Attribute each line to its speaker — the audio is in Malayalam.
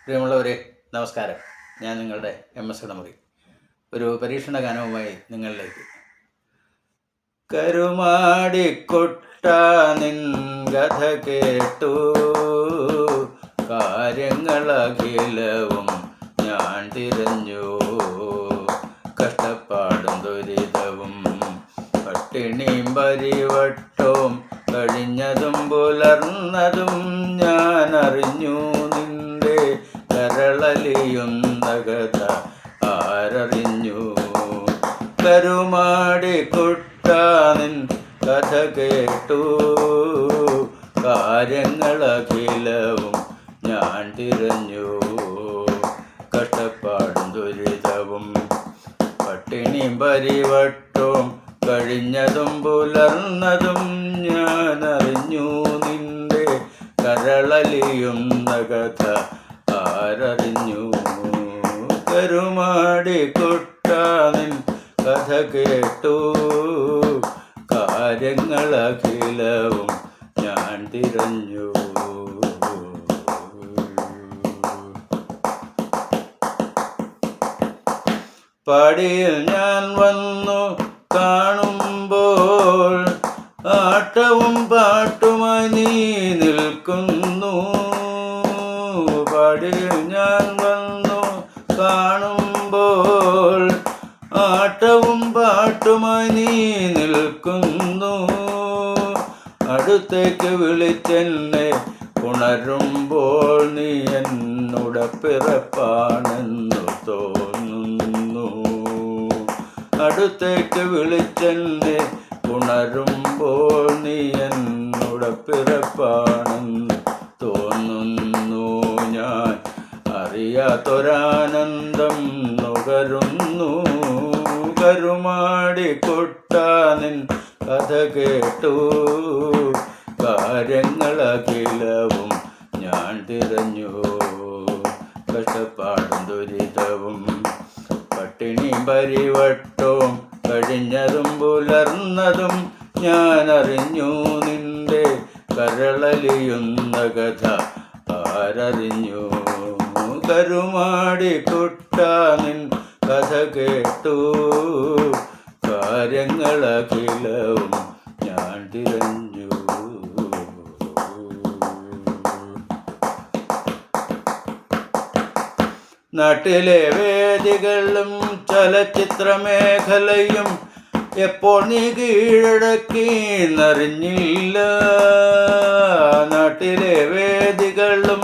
Speaker 1: പ്രിയമുള്ളവരെ, നമസ്കാരം. ഞാൻ നിങ്ങളുടെ MS ഇടമുറി. ഒരു പരീക്ഷണ ഗാനവുമായി നിങ്ങളിലേക്ക്. കരുമാടിക്കൊട്ട നിൻ കഥ കേട്ടു, കാര്യങ്ങളഖിലവും ഞാൻ തിരഞ്ഞു. കഷ്ടപ്പാടും ദുരിതവും പട്ടിണിയും പരിവട്ടവും കഴിഞ്ഞതും പുലർന്നതും ഞാൻ അറിഞ്ഞു. നിന്റെ കരളലിയുന്ന കഥ ആരറിഞ്ഞു? കരുമാടിക്കൊട്ട നിൻ കഥ കേട്ടു, കാര്യങ്ങളഖിലവും ഞാൻ തിരഞ്ഞു. കഷ്ടപ്പാടും ദുരിതവും പട്ടിണിയും പരിവട്ടവും കഴിഞ്ഞതും പുലർന്നതും ഞാൻ അറിഞ്ഞു. നിന്റെ കരളലിയുന്ന കഥ ആരറിഞ്ഞു? കരുമാടിക്കൊട്ട നിൻ കഥ കേട്ടു, കാര്യങ്ങളഖിലവും ഞാൻ തിരഞ്ഞു. പടിയിൽ ഞാൻ വന്നു കാണുമ്പോൾ ആട്ടവും പാട്ടുമായി നീ നിൽക്കുന്നു. പടിയിൽ ഞാൻ വന്നു കാണുമ്പോൾ ആട്ടവും പാട്ടുമായി നീ നിൽക്കുന്നു. അടുത്തേക്ക് വിളിച്ചെന്നെ ഉണരുമ്പോൾ നീ എന്നോട് പിറപ്പാണെന്നു തോന്നുന്നു. അടുത്തേക്ക് വിളിച്ചെന്നെ ഉണരുമ്പോൾ നീ എന്നോട് പിറപ്പാണെന്ന് തോന്നുന്നു. ഞാൻ അറിയാത്തൊരാനന്ദം നുകരുന്നു. കരുമാടിക്കൊട്ട നിൻ കഥ കേട്ടു, കാര്യങ്ങളഖിലവും ഞാൻ തിരഞ്ഞു. കഷ്ടപ്പാടും ദുരിതവും പട്ടിണിയും പരിവട്ടവും കഴിഞ്ഞതും പുലർന്നതും ഞാൻ അറിഞ്ഞു. നിന്റെ കരളലിയുന്ന കഥ ആരറിഞ്ഞു? കരുമാടിക്കൊട്ട നിൻ കഥ കേട്ടു, കാര്യങ്ങളഖിലവും ഞാൻ തിരഞ്ഞു. നാട്ടിലെ വേദികളും ചലച്ചിത്രമേഖലയും എപ്പോൾ നീ കീഴടക്കിയെന്നറിഞ്ഞില്ല. നാട്ടിലെ വേദികളും